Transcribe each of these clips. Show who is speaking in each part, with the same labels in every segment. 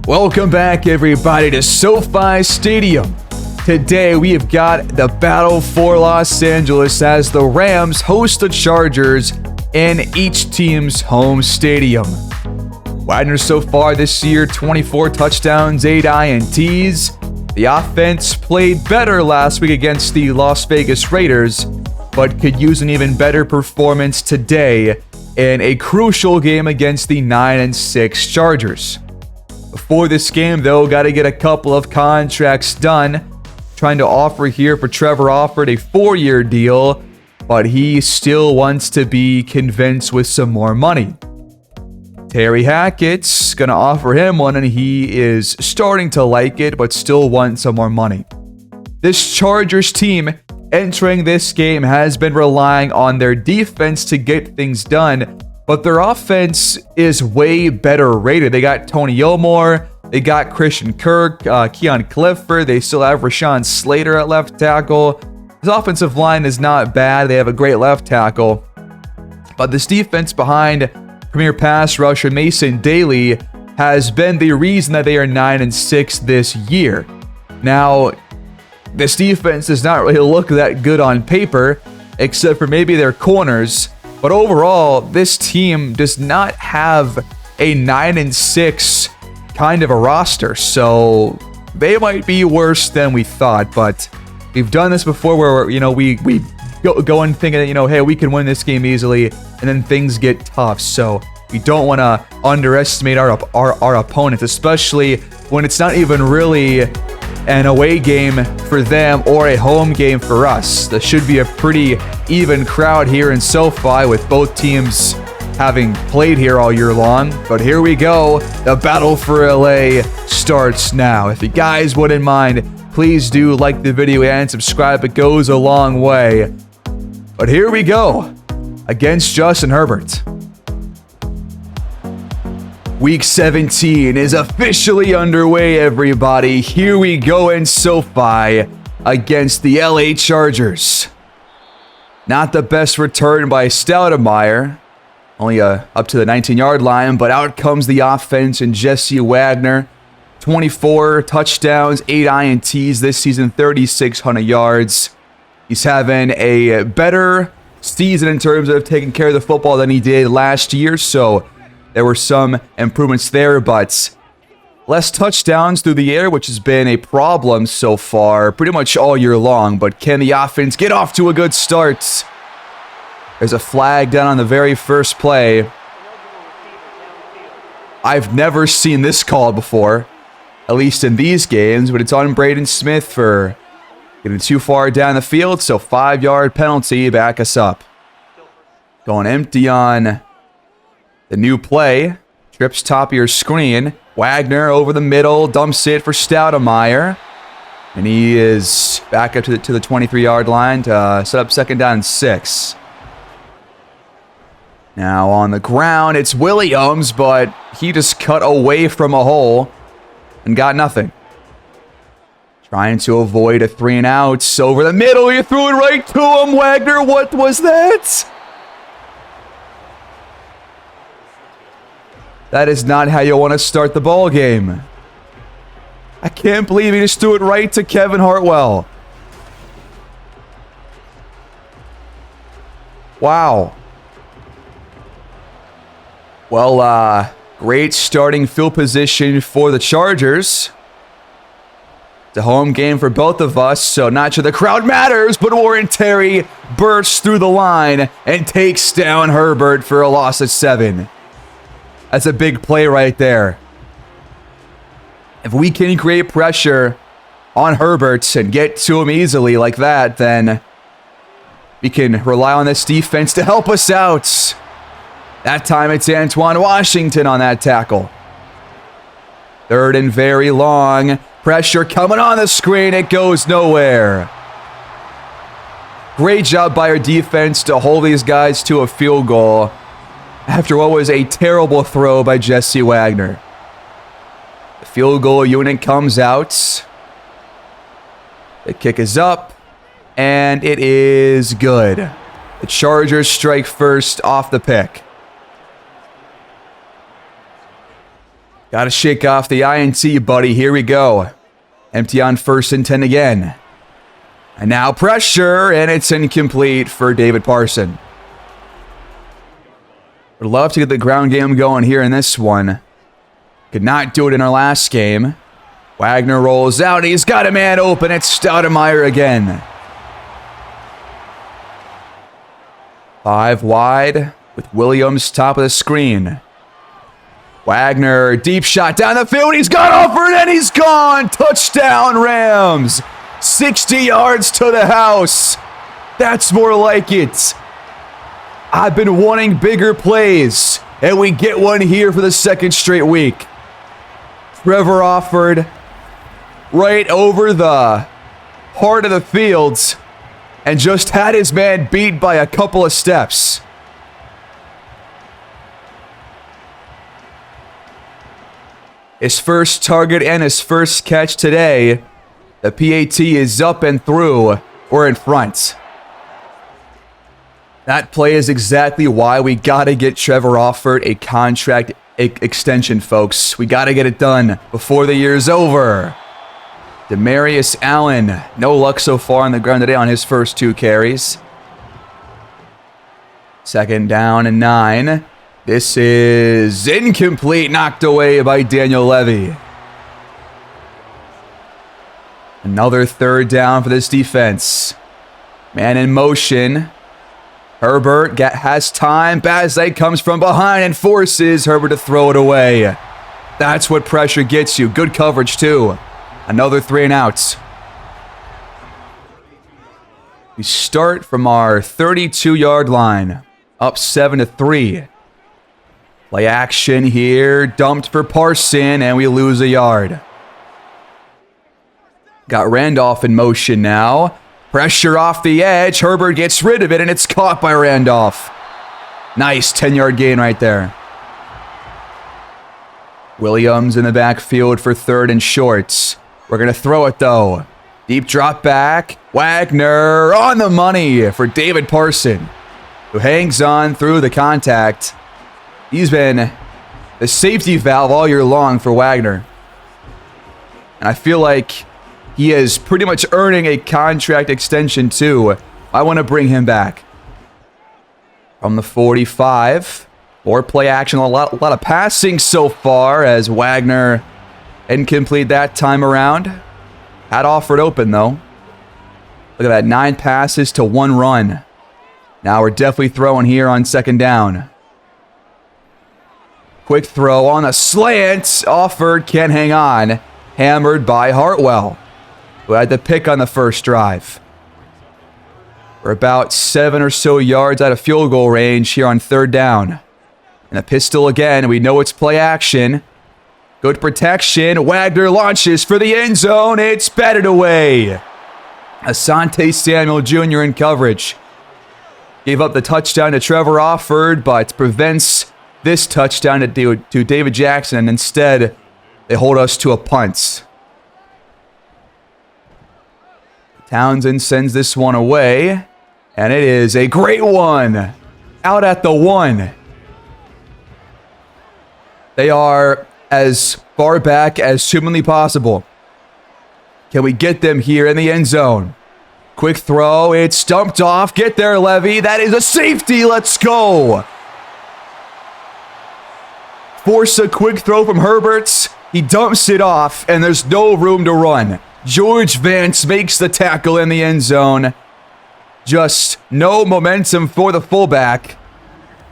Speaker 1: Welcome back, everybody, to SoFi Stadium. Today, we have got the battle for Los Angeles as the Rams host the Chargers in each team's home stadium. Wagner so far this year, 24 touchdowns, 8 INTs. The offense played better last week against the Las Vegas Raiders, but could use an even better performance today in a crucial game against the 9-6 Chargers. Before this game, though, got to get a couple of contracts done. Trying to offer here for Trevor offered a 4-year deal, but he still wants to be convinced with some more money. Terry Hackett's going to offer him one, and he is starting to like it, but still wants some more money. This Chargers team entering this game has been relying on their defense to get things done, but their offense is way better rated. They got Tony Elmore, they got Christian Kirk, Keon Clifford, they still have Rashawn Slater at left tackle. His offensive line is not bad, they have a great left tackle. But this defense behind premier pass rusher Mason Daly has been the reason that they are 9-6 this year. Now, this defense does not really look that good on paper, except for maybe their corners. But overall, this team does not have a 9-6 kind of a roster, so they might be worse than we thought. But we've done this before, where we go and thinking that hey, we can win this game easily, and then things get tough. So we don't want to underestimate our opponents, especially when it's not even really an away game for them or a home game for us. There should be a pretty even crowd here in SoFi with both teams having played here all year long. But here we go. The battle for LA starts now. If you guys wouldn't mind, please do like the video and subscribe. It goes a long way. But here we go against Justin Herbert. Week 17 is officially underway, everybody. Here we go in SoFi against the LA Chargers. Not the best return by Stoudemire, only up to the 19-yard line, but out comes the offense and Jesse Wagner. 24 touchdowns, 8 INTs this season, 3,600 yards. He's having a better season in terms of taking care of the football than he did last year, so there were some improvements there, but less touchdowns through the air, which has been a problem so far pretty much all year long. But can the offense get off to a good start? There's a flag down on the very first play. I've never seen this call before, at least in these games, but it's on Braden Smith for getting too far down the field, so 5-yard penalty, back us up. Going empty on the new play. Trips top of your screen. Wagner over the middle, dumps it for Stoudemire. And he is back up to the 23-yard line to set up second down and 6. Now on the ground, it's Williams, but he just cut away from a hole and got nothing. Trying to avoid a 3-and-out. Over the middle, you threw it right to him, Wagner. What was that? That is not how you want to start the ball game. I can't believe he just threw it right to Kevin Hartwell. Wow. Well, great starting field position for the Chargers. It's a home game for both of us, so not sure the crowd matters, but Warren Terry bursts through the line and takes down Herbert for a loss of 7. That's a big play right there. If we can create pressure on Herbert and get to him easily like that, then we can rely on this defense to help us out. That time it's Antoine Washington on that tackle. 3rd and very long. Pressure coming on the screen. It goes nowhere. Great job by our defense to hold these guys to a field goal after what was a terrible throw by Jesse Wagner. The field goal unit comes out. The kick is up, and it is good. The Chargers strike first off the pick. Got to shake off the INT, buddy. Here we go. Empty on 1st and 10 again. And now pressure, and it's incomplete for David Parson. Would love to get the ground game going here in this one. Could not do it in our last game. Wagner rolls out. He's got a man open. It's Stoudemire again. 5 wide with Williams top of the screen. Wagner, deep shot down the field. He's got offered and he's gone. Touchdown, Rams. 60 yards to the house. That's more like it. I've been wanting bigger plays, and we get one here for the 2nd straight week. Trevor offered right over the heart of the field and just had his man beat by a couple of steps. His first target and his first catch today. The PAT is up and through. We're in front. That play is exactly why we got to get Trevor offered a contract extension, folks. We got to get it done before the year's over. Demarius Allen, no luck so far on the ground today on his first 2 carries. 2nd down and 9. This is incomplete, knocked away by Daniel Levy. Another 3rd down for this defense. Man in motion. Herbert has time. Bazley comes from behind and forces Herbert to throw it away. That's what pressure gets you. Good coverage, too. Another 3 and outs. We start from our 32-yard line. Up 7-3. Play action here. Dumped for Parson, and we lose a yard. Got Randolph in motion now. Pressure off the edge. Herbert gets rid of it, and it's caught by Randolph. Nice 10-yard gain right there. Williams in the backfield for 3rd and short. We're going to throw it, though. Deep drop back. Wagner on the money for David Parson, who hangs on through the contact. He's been the safety valve all year long for Wagner. And I feel like he is pretty much earning a contract extension, too. I want to bring him back. From the 45. More play action. A lot of passing so far as Wagner incomplete that time around. Had offered open, though. Look at that. 9 passes to 1 run. Now we're definitely throwing here on 2nd down. Quick throw on a slant. Offered. Can't hang on. Hammered by Hartwell, who had the pick on the first drive. We're about 7 or so yards out of field goal range here on 3rd down. And a pistol again. We know it's play action. Good protection. Wagner launches for the end zone. It's batted away. Asante Samuel Jr. in coverage. Gave up the touchdown to Trevor Offord, but prevents this touchdown to David Jackson, and instead they hold us to a punt. Townsend sends this one away, and it is a great one. Out at the 1. They are as far back as humanly possible. Can we get them here in the end zone? Quick throw. It's stumped off. Get there, Levy. That is a safety. Let's go. Force a quick throw from Herbert. He dumps it off, and there's no room to run. George Vance makes the tackle in the end zone. Just no momentum for the fullback.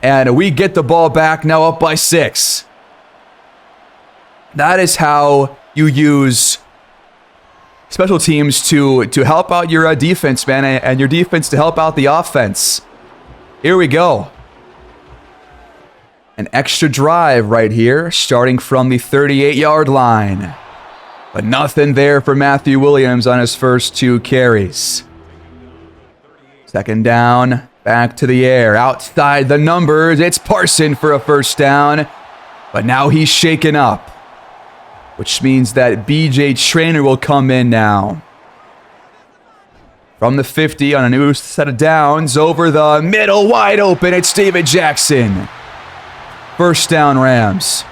Speaker 1: And we get the ball back, now up by 6. That is how you use special teams to help out your defense, man, and your defense to help out the offense. Here we go. An extra drive right here, starting from the 38-yard line. But nothing there for Matthew Williams on his first 2 carries. 2nd down, back to the air, outside the numbers. It's Parson for a 1st down, but now he's shaken up, which means that BJ Traynor will come in now. From the 50 on a new set of downs, over the middle, wide open. It's David Jackson. 1st down, Rams.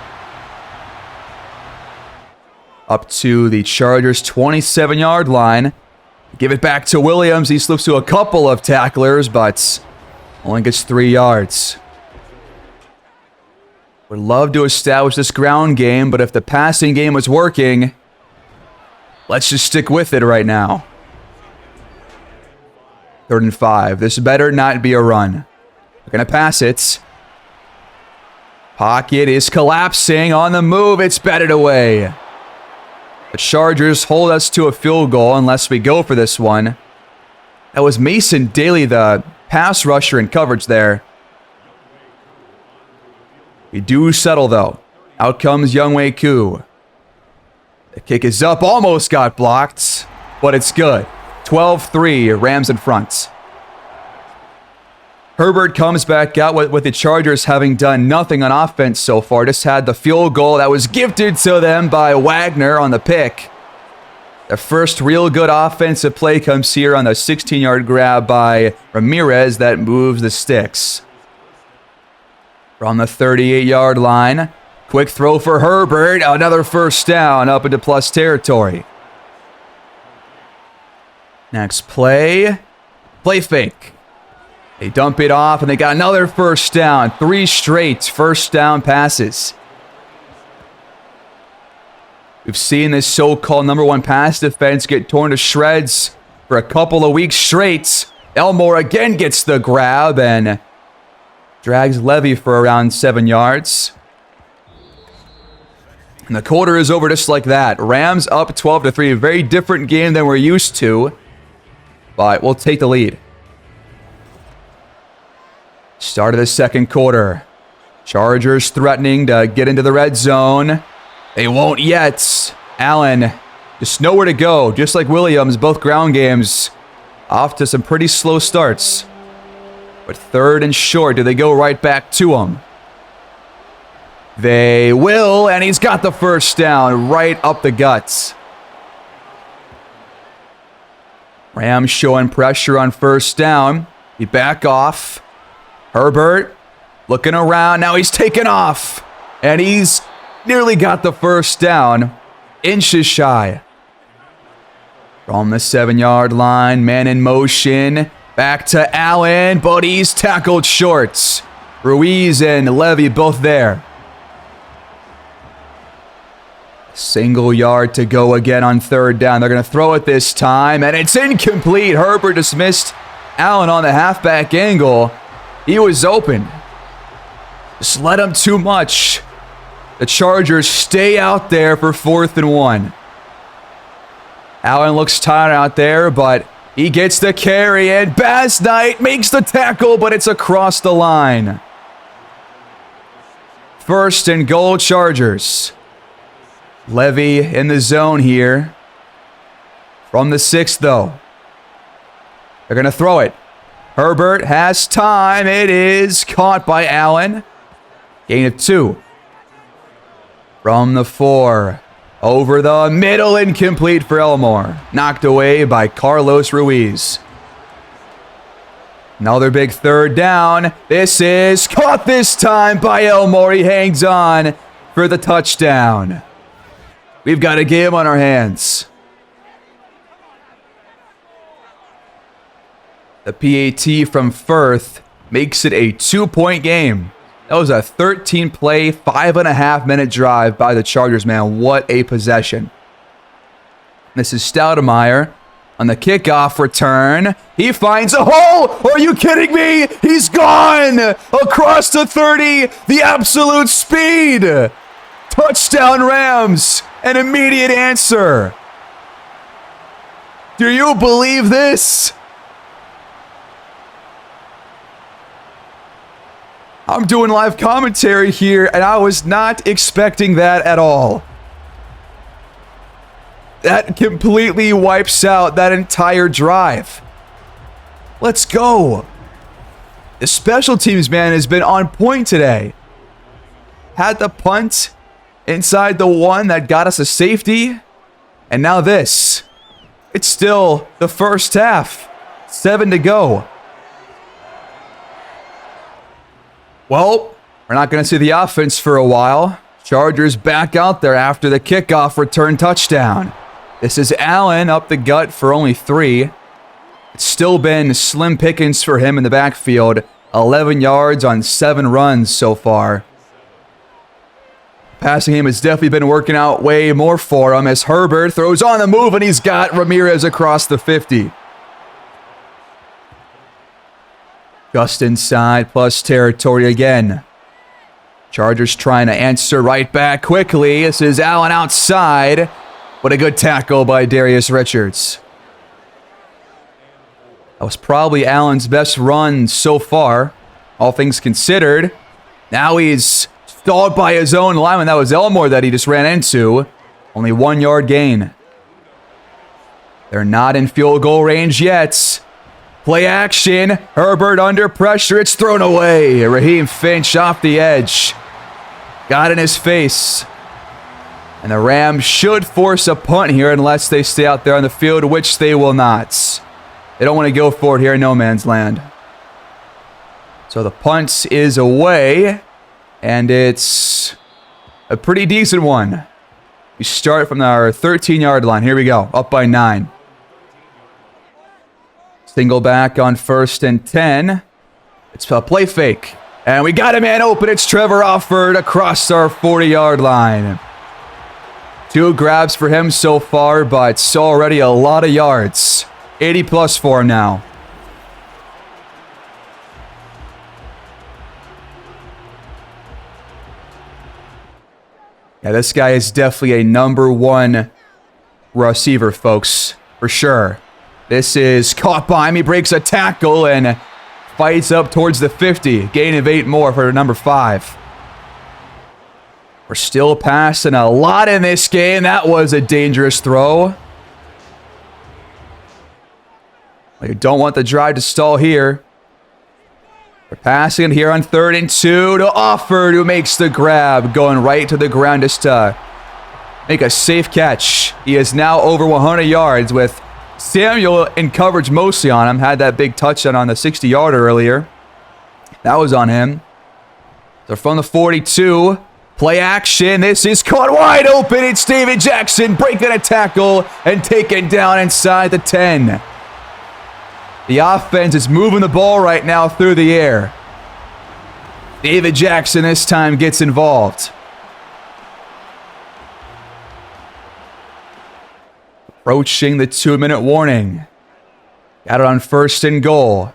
Speaker 1: up to the Chargers' 27-yard line. Give it back to Williams. He slips to a couple of tacklers, but only gets 3 yards. Would love to establish this ground game, but if the passing game was working, let's just stick with it right now. 3rd and 5. This better not be a run. We're going to pass it. Pocket is collapsing on the move. It's batted away. The Chargers hold us to a field goal unless we go for this one. That was Mason Daly, the pass rusher in coverage there. We do settle, though. Out comes Younghoe Koo. The kick is up. Almost got blocked, but it's good. 12-3, Rams in front. Herbert comes back out with the Chargers having done nothing on offense so far. Just had the field goal that was gifted to them by Wagner on the pick. The first real good offensive play comes here on the 16-yard grab by Ramirez that moves the sticks. From the 38-yard line, quick throw for Herbert. Another first down up into plus territory. Next play. Play fake. They dump it off, and they got another first down. 3 straight first down passes. We've seen this so-called number 1 pass defense get torn to shreds for a couple of weeks straight. Elmore again gets the grab and drags Levy for around 7 yards. And the quarter is over just like that. Rams up 12-3. A very different game than we're used to. But we'll take the lead. Start of the second quarter. Chargers threatening to get into the red zone. They won't yet. Allen just nowhere to go. Just like Williams, both ground games off to some pretty slow starts. But 3rd and short, do they go right back to him? They will, and he's got the first down right up the guts. Rams showing pressure on first down. He back off. Herbert looking around. Now he's taken off. And he's nearly got the first down. Inches shy. From the 7-yard line, man in motion. Back to Allen, but he's tackled short. Ruiz and Levy both there. Single yard to go again on 3rd down. They're going to throw it this time, and it's incomplete. Herbert dismissed Allen on the halfback angle. He was open. Just let him too much. The Chargers stay out there for 4th and 1. Allen looks tired out there, but he gets the carry, and Bass Knight makes the tackle, but it's across the line. 1st and goal, Chargers. Levy in the zone here. From the 6th, though. They're going to throw it. Herbert has time. It is caught by Allen. Gain of 2. From the 4. Over the middle, incomplete for Elmore. Knocked away by Carlos Ruiz. Another big 3rd down. This is caught this time by Elmore. He hangs on for the touchdown. We've got a game on our hands. The PAT from Firth makes it a 2-point game. That was a 13-play, 5.5-minute drive by the Chargers, man. What a possession. This is Stoudemire on the kickoff return. He finds a hole. Are you kidding me? He's gone across the 30. The absolute speed. Touchdown Rams. An immediate answer. Do you believe this? I'm doing live commentary here, and I was not expecting that at all. That completely wipes out that entire drive. Let's go. The special teams, man, has been on point today. Had the punt inside the 1 that got us a safety, and now this. It's still the first half. 7 to go. Well, we're not going to see the offense for a while. Chargers back out there after the kickoff return touchdown. This is Allen up the gut for only 3. It's still been slim pickings for him in the backfield. 11 yards on 7 runs so far. Passing game has definitely been working out way more for him as Herbert throws on the move and he's got Ramirez across the 50. Just inside plus territory again. Chargers trying to answer right back quickly. This is Allen outside. What a good tackle by Darius Richards. That was probably Allen's best run so far, all things considered. Now he's stalled by his own lineman. That was Elmore that he just ran into. Only 1 yard gain. They're not in field goal range yet. Play action. Herbert under pressure. It's thrown away. Raheem Finch off the edge. Got in his face. And the Rams should force a punt here unless they stay out there on the field, which they will not. They don't want to go for it here in no man's land. So the punt is away. And it's a pretty decent one. We start from our 13-yard line. Here we go. Up by 9. Single back on 1st and 10. It's a play fake. And we got a man open. It's Trevor Offord across our 40-yard line. 2 grabs for him so far, but it's already a lot of yards. 80 plus for him now. Yeah, this guy is definitely a number 1 receiver, folks. For sure. This is caught by him. He breaks a tackle and fights up towards the 50. Gain of 8 more for number 5. We're still passing a lot in this game. That was a dangerous throw. You don't want the drive to stall here. They're passing here on 3rd and 2 to Offord, who makes the grab, going right to the ground just to make a safe catch. He is now over 100 yards with Samuel in coverage mostly on him. Had that big touchdown on the 60-yarder earlier. That was on him. So from the 42, play action. This is caught wide open. It's David Jackson breaking a tackle and taken down inside the 10. The offense is moving the ball right now through the air. David Jackson this time gets involved. Approaching the 2-minute warning. Got it on 1st and goal.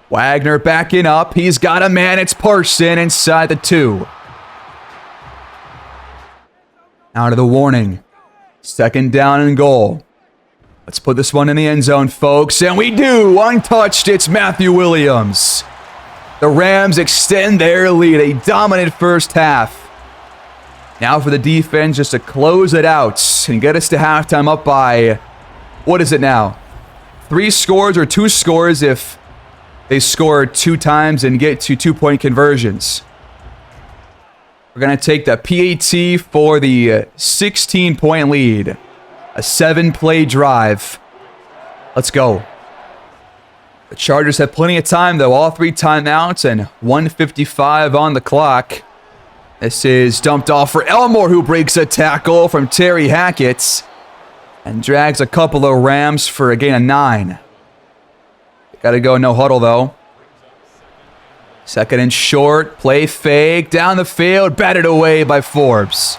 Speaker 1: Wagner backing up. He's got a man. It's Parson inside the 2. Out of the warning. 2nd down and goal. Let's put this one in the end zone, folks. And we do. Untouched. It's Matthew Williams. The Rams extend their lead. A dominant first half. Now for the defense just to close it out and get us to halftime up by, what is it now? 3 scores or 2 scores if they score 2 times and get to 2-point conversions. We're going to take the PAT for the 16-point lead. A 7-play drive. Let's go. The Chargers have plenty of time, though. All 3 timeouts and 1:55 on the clock. This is dumped off for Elmore, who breaks a tackle from Terry Hackett and drags a couple of Rams for a gain of 9. Got to go no huddle, though. 2nd and short. Play fake. Down the field. Batted away by Forbes.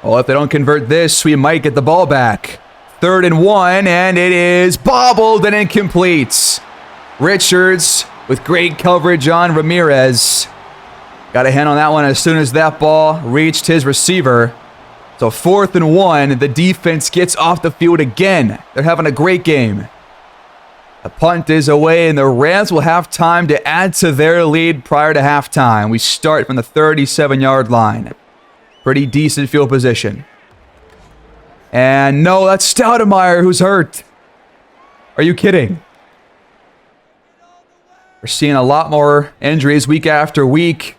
Speaker 1: Well, if they don't convert this, we might get the ball back. 3rd and 1, and it is bobbled and incomplete. Richards with great coverage on Ramirez. Got a hand on that one as soon as that ball reached his receiver. So 4th and 1, the defense gets off the field again. They're having a great game. The punt is away, and the Rams will have time to add to their lead prior to halftime. We start from the 37-yard line. Pretty decent field position. And no, that's Stoudemire who's hurt. Are you kidding? We're seeing a lot more injuries week after week.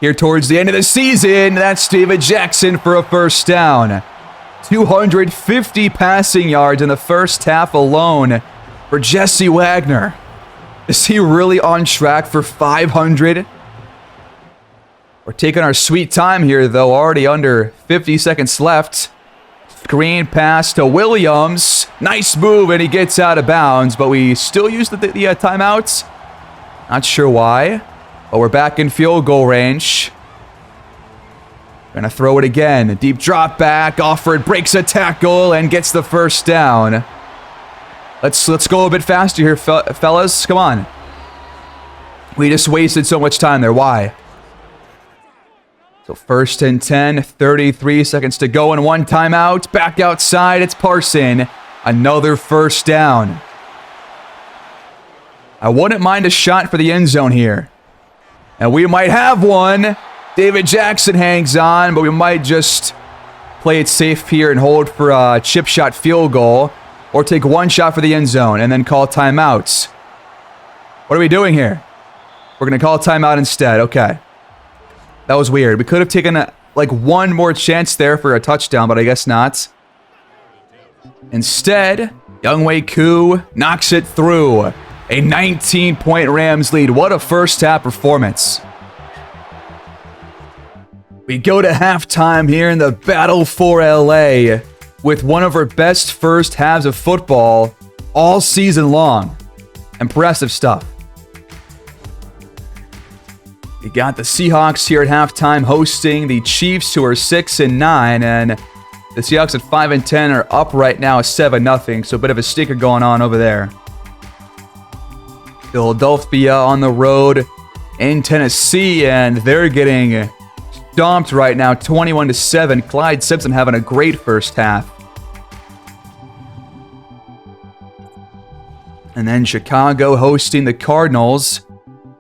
Speaker 1: Here towards the end of the season, that's David Jackson for a 1st down. 250 passing yards in the first half alone for Jesse Wagner. Is he really on track for 500? We're taking our sweet time here, though. Already under 50 seconds left. Screen pass to Williams. Nice move, and he gets out of bounds, but we still use the timeouts. Not sure why, but we're back in field goal range. Gonna throw it again. A deep drop back. Offord breaks a tackle and gets the first down. Let's go a bit faster here, fellas. Come on. We just wasted so much time there. Why? So 1st and 10, 33 seconds to go and 1 timeout. Back outside, it's Parson. Another first down. I wouldn't mind a shot for the end zone here. And we might have one. David Jackson hangs on, but we might just play it safe here and hold for a chip shot field goal. Or take 1 shot for the end zone and then call timeouts. What are we doing here? We're going to call timeout instead. Okay. That was weird. We could have taken like 1 more chance there for a touchdown, but I guess not. Instead, Younghoe Koo knocks it through. A 19-point Rams lead. What a first-half performance. We go to halftime here in the Battle for LA with one of our best first halves of football all season long. Impressive stuff. We got the Seahawks here at halftime hosting the Chiefs, who are 6-9, and the Seahawks at 5-10 are up right now 7-0, so a bit of a stinker going on over there. Philadelphia on the road in Tennessee, and they're getting stomped right now, 21-7. Clyde Simpson having a great first half. And then Chicago hosting the Cardinals,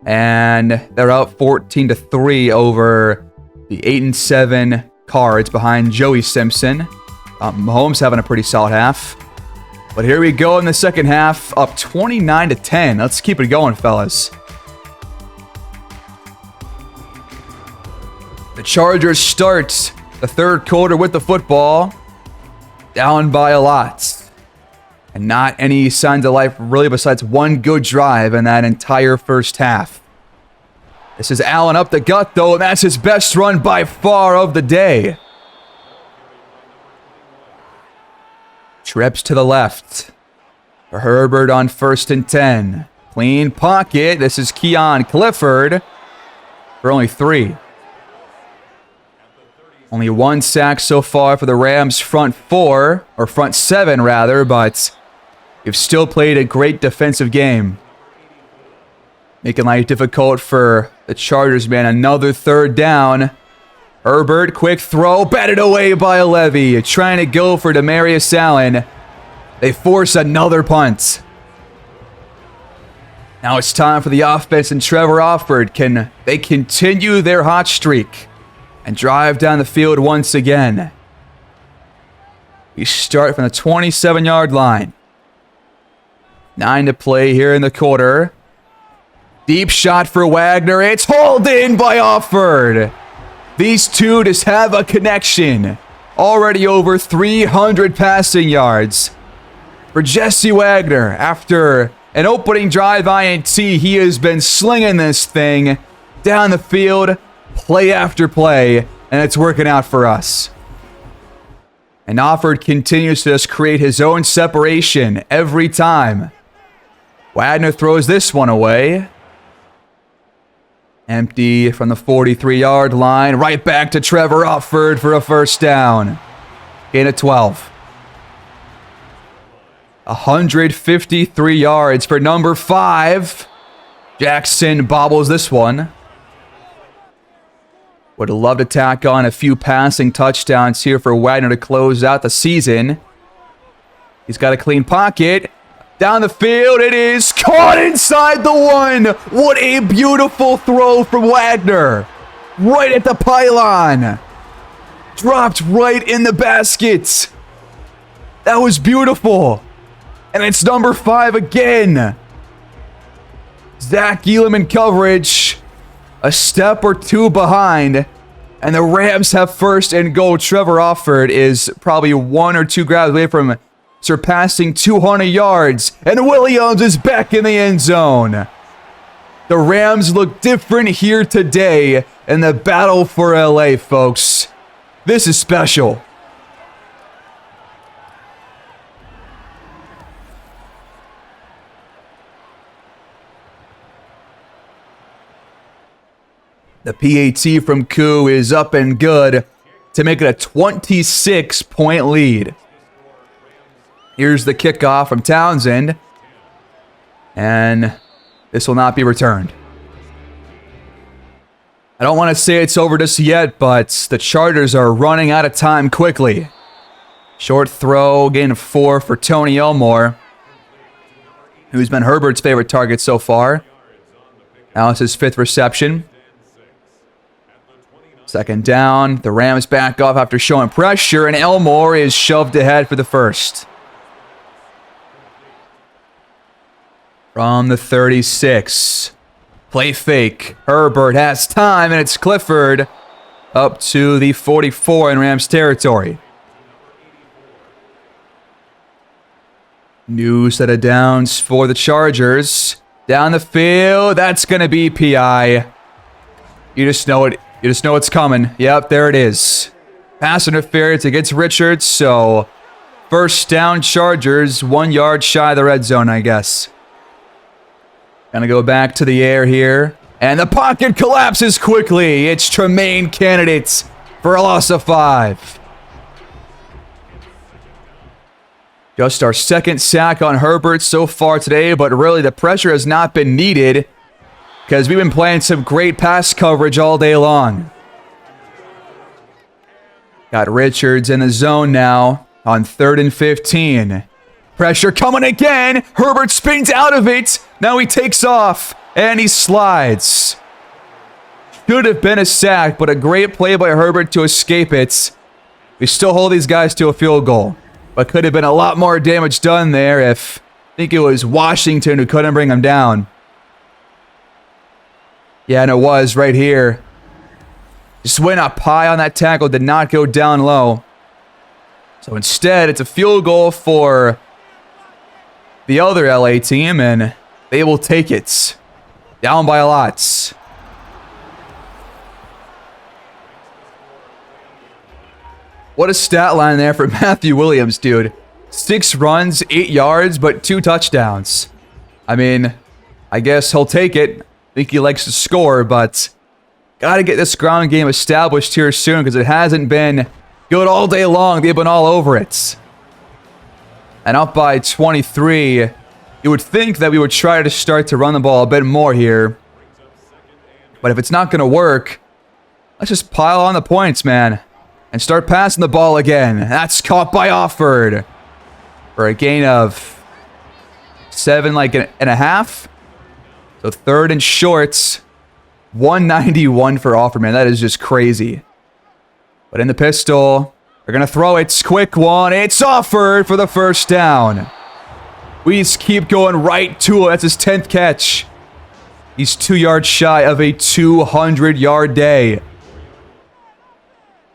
Speaker 1: and they're out 14-3 over the 8-7 Cards behind Joey Simpson. Mahomes having a pretty solid half. But here we go in the second half, up 29-10. Let's keep it going, fellas. The Chargers start the third quarter with the football, down by a lot. And not any signs of life, really, besides 1 good drive in that entire first half. This is Allen up the gut, though, and that's his best run by far of the day. Trips to the left. For Herbert on 1st and 10. Clean pocket. This is Keon Clifford for only 3. Only 1 sack so far for the Rams' front 4, or front 7 rather, but we've still played a great defensive game. Making life difficult for the Chargers, man. Another 3rd down. Herbert, quick throw, batted away by Levy. Trying to go for Demarius Allen. They force another punt. Now it's time for the offense and Trevor Offord. Can they continue their hot streak and drive down the field once again? We start from the 27-yard line. 9 to play here in the quarter. Deep shot for Wagner. It's hauled in by Offord. These two just have a connection. Already over 300 passing yards for Jesse Wagner. After an opening drive INT, he has been slinging this thing down the field, play after play, and it's working out for us. And Offord continues to just create his own separation every time. Wagner throws this one away. Empty from the 43-yard line. Right back to Trevor Offord for a first down. Gain of 12. 153 yards for number 5. Jackson bobbles this one. Would love to tack on a few passing touchdowns here for Wagner to close out the season. He's got a clean pocket. Down the field, it is caught inside the 1. What a beautiful throw from Wagner. Right at the pylon. Dropped right in the basket. That was beautiful. And it's number 5 again. Zach Elam in coverage. A step or 2 behind. And the Rams have 1st and goal. Trevor Offord is probably 1 or 2 grabs away from surpassing 200 yards. And Williams is back in the end zone. The Rams look different here today in the battle for LA, folks. This is special. The PAT from Koo is up and good to make it a 26-point lead. Here's the kickoff from Townsend. And this will not be returned. I don't want to say it's over just yet, but the Chargers are running out of time quickly. Short throw, gain of 4 for Tony Elmore, who's been Herbert's favorite target so far. Now it's his 5th reception. Second down, the Rams back off after showing pressure, and Elmore is shoved ahead for the first. From the 36. Play fake. Herbert has time, and it's Clifford up to the 44 in Rams territory. New set of downs for the Chargers. Down the field, that's going to be PI. You just know it. You just know it's coming. Yep, there it is. Pass interference against Richards, so first down Chargers, 1 yard shy of the red zone, I guess. Gonna go back to the air here. And the pocket collapses quickly. It's Tremaine candidates for a loss of 5. Just our 2nd sack on Herbert so far today, but really the pressure has not been needed because we've been playing some great pass coverage all day long. Got Richards in the zone now on 3rd and 15. Pressure coming again. Herbert spins out of it. Now he takes off and he slides. Should have been a sack, but a great play by Herbert to escape it. We still hold these guys to a field goal, but could have been a lot more damage done there if I think it was Washington who couldn't bring him down. Yeah, and it was right here. Just went up high on that tackle, did not go down low. So instead, it's a field goal for the other LA team, and they will take it. Down by a lot. What a stat line there for Matthew Williams, dude. 6 runs, 8 yards, but 2 touchdowns. I mean, I guess he'll take it. I think he likes to score, but got to get this ground game established here soon because it hasn't been good all day long. They've been all over it. And up by 23, you would think that we would try to start to run the ball a bit more here. But if it's not going to work, let's just pile on the points, man. And start passing the ball again. That's caught by Offord for a gain of 7 and a half. So 3rd and short. 191 for Offord, man. That is just crazy. But in the pistol, they're going to throw it. Quick one. It's Offord for the first down. We just keep going right to it. That's his 10th catch. He's 2 yards shy of a 200-yard day.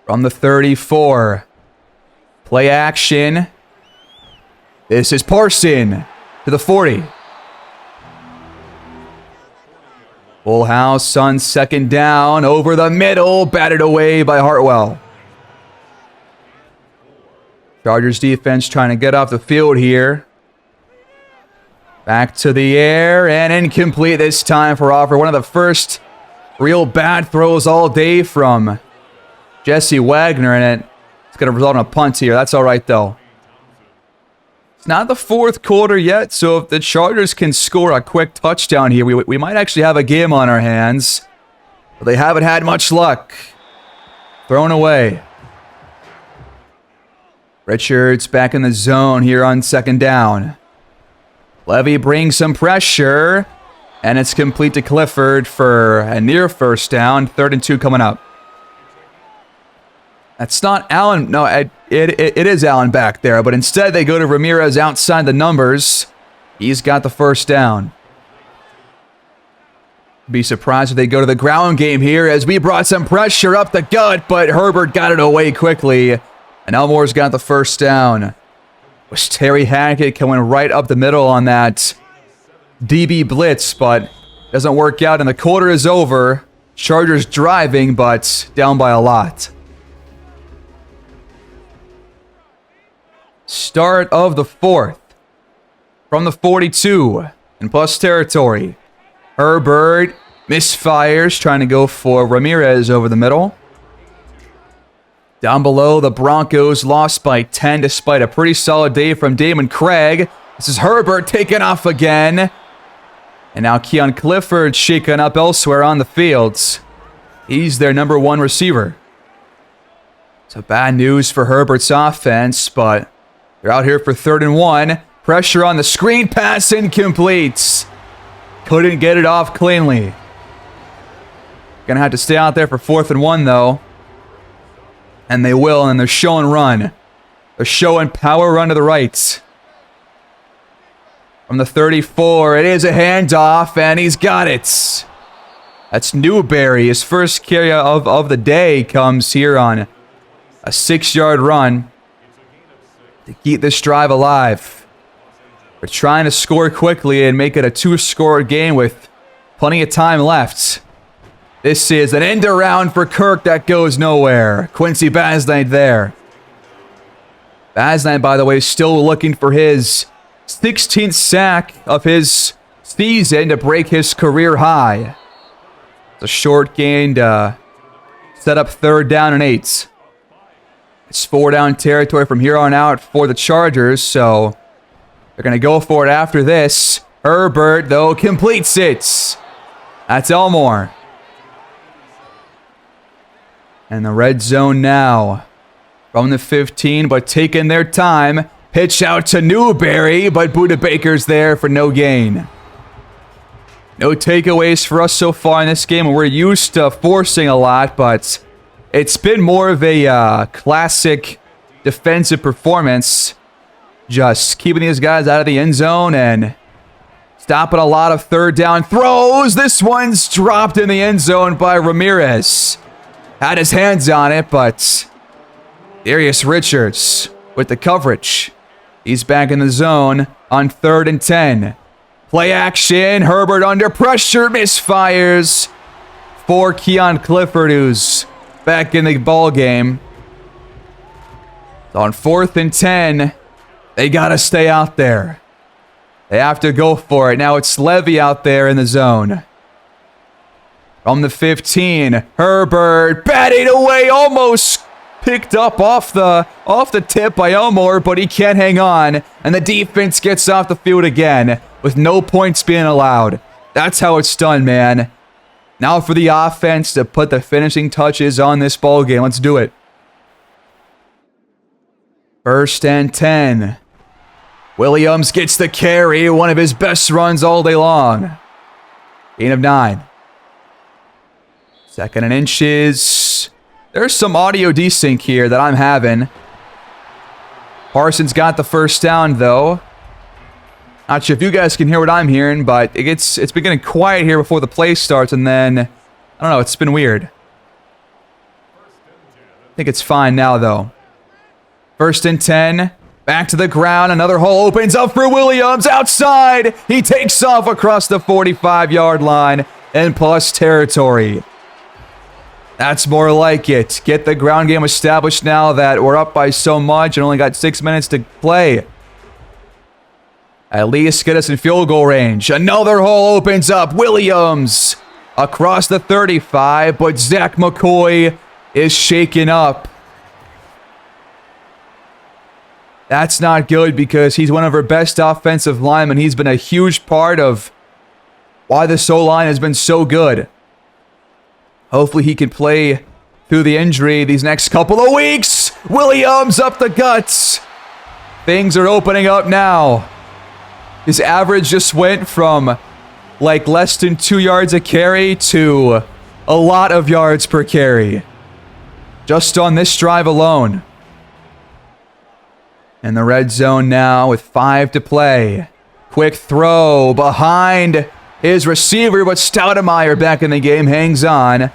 Speaker 1: From the 34. Play action. This is Parson to the 40. Full house on 2nd down. Over the middle. Batted away by Hartwell. Chargers defense trying to get off the field here. Back to the air. And incomplete this time for Offord. One of the first real bad throws all day from Jesse Wagner, and it's going to result in a punt here. That's all right, though. It's not the 4th quarter yet, so if the Chargers can score a quick touchdown here, we might actually have a game on our hands. But they haven't had much luck. Thrown away. Richards back in the zone here on 2nd down. Levy brings some pressure, and it's complete to Clifford for a near first down. 3rd and 2 coming up. That's not Allen. No, it is Allen back there. But instead, they go to Ramirez outside the numbers. He's got the first down. Be surprised if they go to the ground game here as we brought some pressure up the gut, but Herbert got it away quickly. And Elmore's got the first down. Was Terry Hackett coming right up the middle on that DB blitz, but Doesn't work out, and the quarter is over. Chargers driving, but down by a lot. Start of the fourth. From the 42, in plus territory. Herbert misfires, trying to go for Ramirez over the middle. Down below, the Broncos lost by 10 despite a pretty solid day from Damon Craig. This is Herbert taking off again. And now Keon Clifford shaken up elsewhere on the fields. He's their number one receiver. So bad news for Herbert's offense, but they're out here for 3rd and 1. Pressure on the screen pass, incomplete. Couldn't get it off cleanly. Gonna have to stay out there for 4th and 1 though. And they will, and they're showing run. They're showing power run to the right. From the 34, it is a handoff, and he's got it. That's Newberry. His first carry of the day comes here on a 6-yard run to keep this drive alive. We're trying to score quickly and make it a 2-score game with plenty of time left. This is an end around for Kirk that goes nowhere. Quincy Basnight there. Basnight, by the way, still looking for his 16th sack of his season to break his career high. It's a short gain to set up 3rd down and 8. It's 4-down territory from here on out for the Chargers, so they're going to go for it after this. Herbert, though, completes it. That's Elmore. And the red zone now. From the 15, but taking their time. Pitch out to Newberry, but Budda Baker's there for no gain. No takeaways for us so far in this game, and we're used to forcing a lot, but it's been more of a classic defensive performance. Just keeping these guys out of the end zone and stopping a lot of 3rd down throws. This one's dropped in the end zone by Ramirez. Had his hands on it, but Darius Richards with the coverage. He's back in the zone on 3rd and 10. Play action. Herbert under pressure. Misfires for Keon Clifford, who's back in the ball game. On 4th and 10, they got to stay out there. They have to go for it. Now it's Levy out there in the zone. From the 15, Herbert batting away, almost picked up off the tip by Elmore, but he can't hang on, and the defense gets off the field again with no points being allowed. That's how it's done, man. Now for the offense to put the finishing touches on this ball game. Let's do it. 1st and 10. Williams gets the carry, one of his best runs all day long. Gain of 9. 2nd and inches. There's some audio desync here that I'm having. Parsons got the 1st down, though. Not sure if you guys can hear what I'm hearing, but it's been getting quiet here before the play starts, and then, I don't know, it's been weird. I think it's fine now, though. 1st and 10. Back to the ground. Another hole opens up for Williams. Outside. He takes off across the 45-yard line in plus territory. That's more like it. Get the ground game established now that we're up by so much and only got 6 minutes to play. At least get us in field goal range. Another hole opens up. Williams across the 35, but Zach McCoy is shaken up. That's not good because he's one of our best offensive linemen. He's been a huge part of why this O-line has been so good. Hopefully he can play through the injury these next couple of weeks. Williams up the guts. Things are opening up now. His average just went from like less than 2 yards a carry to a lot of yards per carry. Just on this drive alone. In the red zone now with 5 to play. Quick throw behind his receiver, but Stoudemire back in the game hangs on.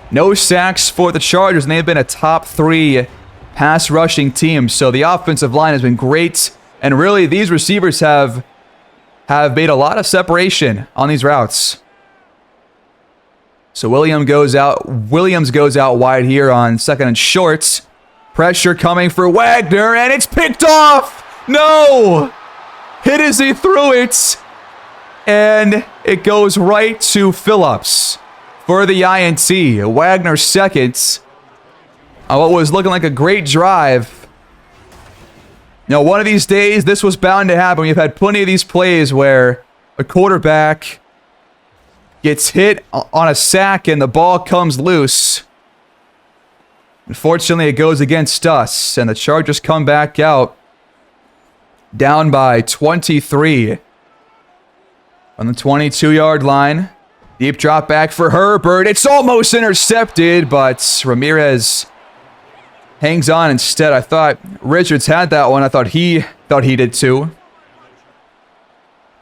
Speaker 1: No sacks for the Chargers, and they've been a top 3 pass rushing team. So the offensive line has been great. And really, these receivers have have made a lot of separation on these routes. So Williams goes out wide here on 2nd and short. Pressure coming for Wagner, and it's picked off! No! Hit as he threw it, and it goes right to Phillips for the INT. Wagner second on what was looking like a great drive. Now, one of these days, this was bound to happen. We've had plenty of these plays where a quarterback gets hit on a sack and the ball comes loose. Unfortunately, it goes against us, and the Chargers come back out down by 23 on the 22-yard line. Deep drop back for Herbert. It's almost intercepted, but Ramirez hangs on instead. I thought Richards had that one. I thought he did too.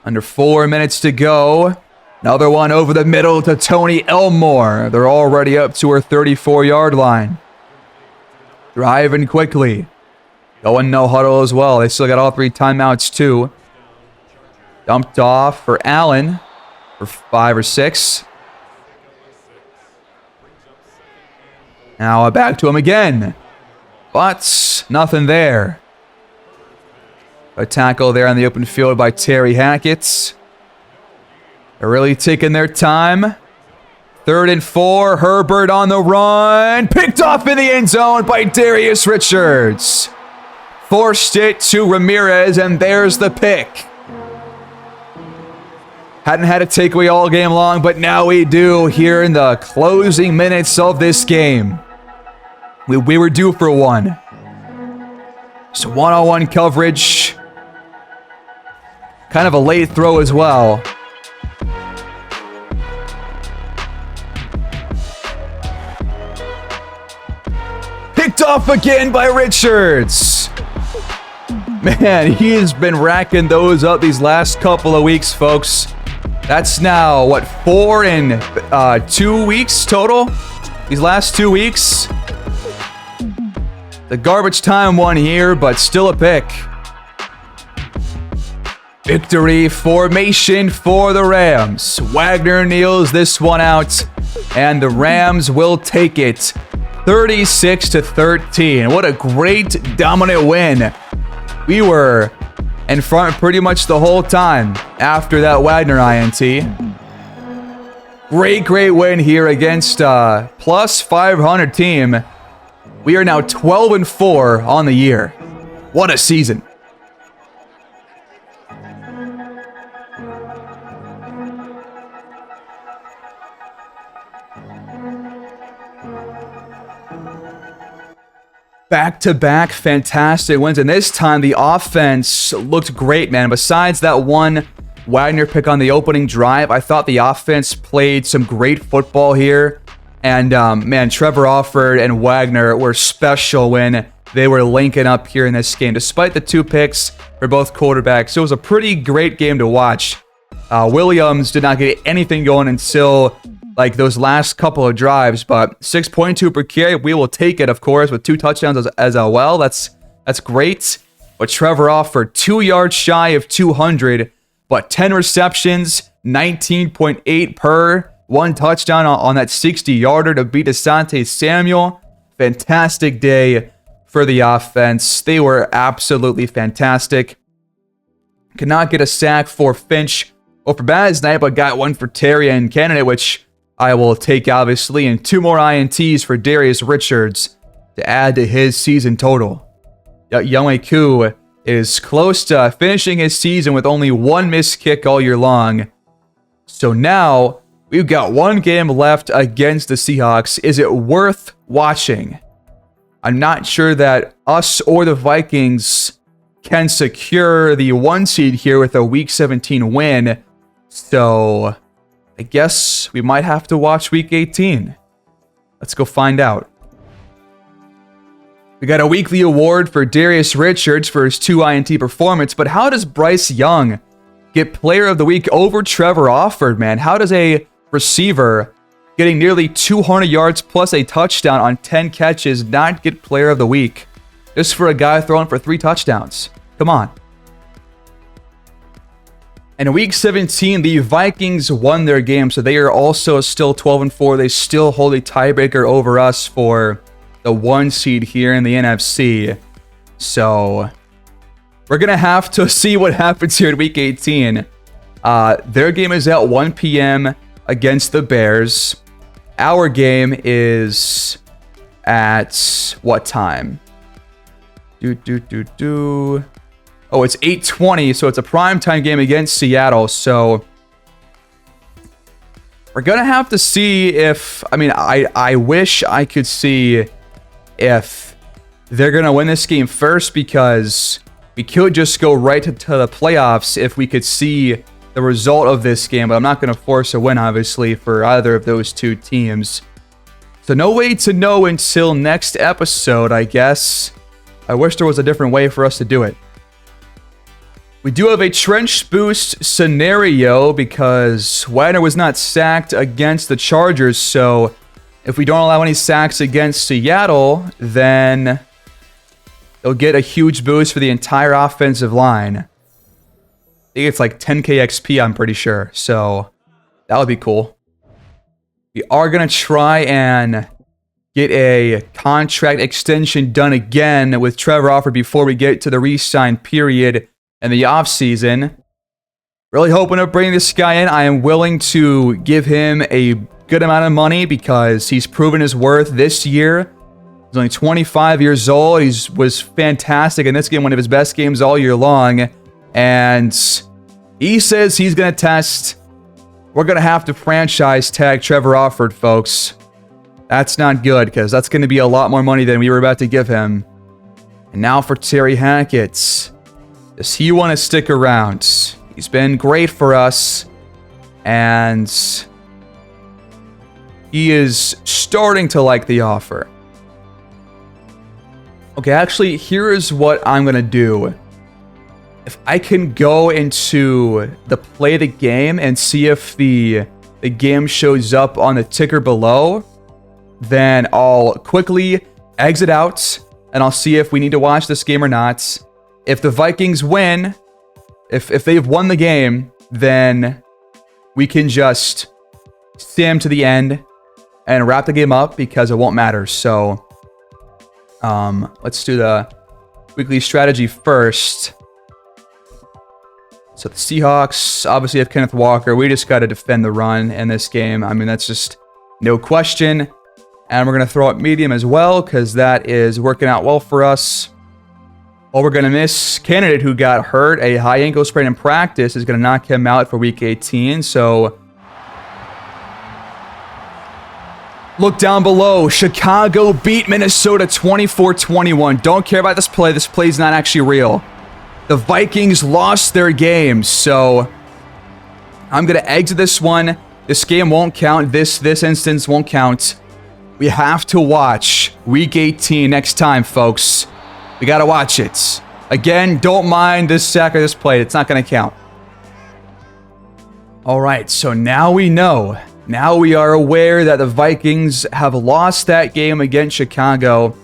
Speaker 1: Under 4 minutes to go. Another one over the middle to Tony Elmore. They're already up to her 34-yard line. Driving quickly. Going no huddle as well. They still got all 3 timeouts too. Dumped off for Allen for 5 or 6. Now back to him again. But nothing there. A tackle there on the open field by Terry Hackett. They're really taking their time. 3rd and 4. Herbert on the run. Picked off in the end zone by Darius Richards. Forced it to Ramirez, and there's the pick. Hadn't had a takeaway all game long, but now we do here in the closing minutes of this game. We were due for one. So one-on-one coverage. Kind of a late throw as well. Picked off again by Richards. Man, he has been racking those up these last couple of weeks, folks. That's now, what, 4 in 2 weeks total? These last 2 weeks? The garbage time one here, but still a pick. Victory formation for the Rams. Wagner kneels this one out, and the Rams will take it 36-13. What a great dominant win. We were in front pretty much the whole time after that Wagner INT. Great win here against plus 500 team. We are now 12-4 on the year. What a season. Back-to-back fantastic wins, and this time the offense looked great, man. Besides that one Wagner pick on the opening drive, I thought the offense played some great football here. And, man, Trevor Alford and Wagner were special when they were linking up here in this game. Despite the 2 picks for both quarterbacks, it was a pretty great game to watch. Williams did not get anything going until like those last couple of drives, but 6.2 per carry, we will take it, of course, with 2 touchdowns as well. That's great. But Trevor Alford, 2 yards shy of 200, but 10 receptions, 19.8 per, 1 touchdown on that 60-yarder to beat Asante Samuel. Fantastic day for the offense. They were absolutely fantastic. Could not get a sack for Finch or for Baz Knight, but got one for Terry and Kennedy, which I will take, obviously, and 2 more INTs for Darius Richards to add to his season total. Younghoe Koo is close to finishing his season with only 1 missed kick all year long. So now, we've got 1 game left against the Seahawks. Is it worth watching? I'm not sure that us or the Vikings can secure the 1 seed here with a Week 17 win. So I guess we might have to watch Week 18. Let's go find out. We got a weekly award for Darius Richards for his 2 INT performance, but how does Bryce Young get Player of the Week over Trevor Alford, man? How does a receiver getting nearly 200 yards plus a touchdown on 10 catches not get Player of the Week? Just for a guy throwing for 3 touchdowns. Come on. In week 17, the Vikings won their game, so they are also still 12-4. They still hold a tiebreaker over us for the 1 seed here in the NFC. So we're going to have to see what happens here in week 18. Their game is at 1 p.m. against the Bears. Our game is at what time? Oh, it's 8:20, so it's a primetime game against Seattle. So we're going to have to see if... I mean, I wish I could see if they're going to win this game first, because we could just go right to the playoffs if we could see the result of this game. But I'm not going to force a win, obviously, for either of those two teams. So no way to know until next episode, I guess. I wish there was a different way for us to do it. We do have a trench boost scenario because Wagner was not sacked against the Chargers. So if we don't allow any sacks against Seattle, then they'll get a huge boost for the entire offensive line. I think it's like 10k XP, I'm pretty sure. So that would be cool. We are going to try and get a contract extension done again with Trevor Alford before we get to the re-sign period in the offseason. Really hoping to bring this guy in. I am willing to give him a good amount of money because he's proven his worth this year. He's only 25 years old. He was fantastic in this game, one of his best games all year long. And he says he's going to test. We're going to have to franchise tag Trevor Alford, folks. That's not good because that's going to be a lot more money than we were about to give him. And now for Terry Hackett. Does he want to stick around? He's been great for us. And he is starting to like the offer. Okay, actually, here is what I'm going to do. If I can go into the play the game and see if the game shows up on the ticker below, then I'll quickly exit out and I'll see if we need to watch this game or not. If the Vikings win, if they've won the game, then we can just sim to the end and wrap the game up because it won't matter. So let's do the weekly strategy first. So the Seahawks obviously have Kenneth Walker. We just got to defend the run in this game. I mean, that's just no question. And we're going to throw out medium as well because that is working out well for us. Oh, we're going to miss Candidate, who got hurt. A high ankle sprain in practice is going to knock him out for week 18. So look down below. Chicago beat Minnesota 24-21. Don't care about this play. This play is not actually real. The Vikings lost their game. So I'm going to exit this one. This game won't count. This instance won't count. We have to watch week 18 next time, folks. We got to watch it. Again, don't mind this sack or this play. It's not going to count. All right, so now we know. Now we are aware that the Vikings have lost that game against Chicago.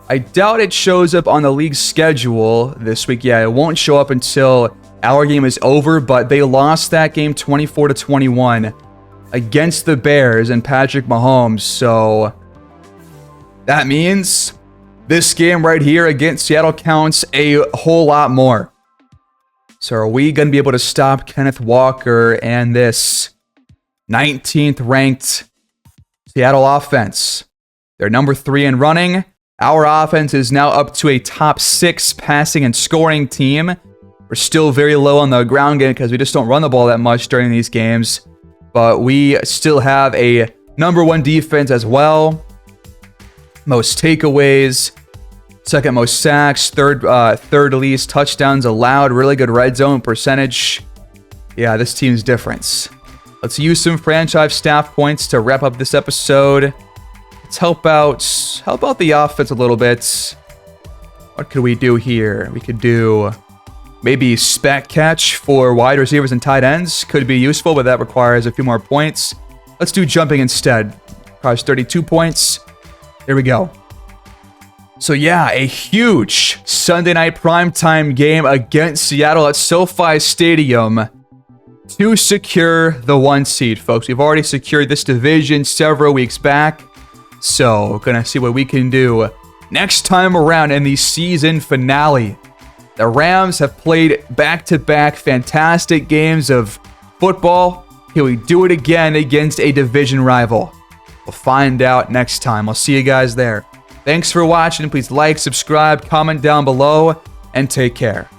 Speaker 1: I doubt it shows up on the league's schedule this week. Yeah, it won't show up until our game is over, but they lost that game 24-21 against the Bears and Patrick Mahomes. So that means this game right here against Seattle counts a whole lot more. So are we going to be able to stop Kenneth Walker and this 19th ranked Seattle offense? They're number 3 in running. Our offense is now up to a top 6 passing and scoring team. We're still very low on the ground game because we just don't run the ball that much during these games. But we still have a number 1 defense as well. Most takeaways, second most sacks, third least touchdowns allowed, really good red zone percentage. Yeah, this team's different. Let's use some franchise staff points to wrap up this episode. Let's help out the offense a little bit. What could we do here? We could do maybe spec catch for wide receivers and tight ends. Could be useful, but that requires a few more points. Let's do jumping instead. Requires 32 points. There we go. So yeah, a huge Sunday night primetime game against Seattle at SoFi Stadium. to secure the 1 seed, folks. We've already secured this division several weeks back. So, we're going to see what we can do next time around in the season finale. The Rams have played back-to-back fantastic games of football. Can we do it again against a division rival? We'll find out next time. I'll see you guys there. Thanks for watching. Please like, subscribe, comment down below, and take care.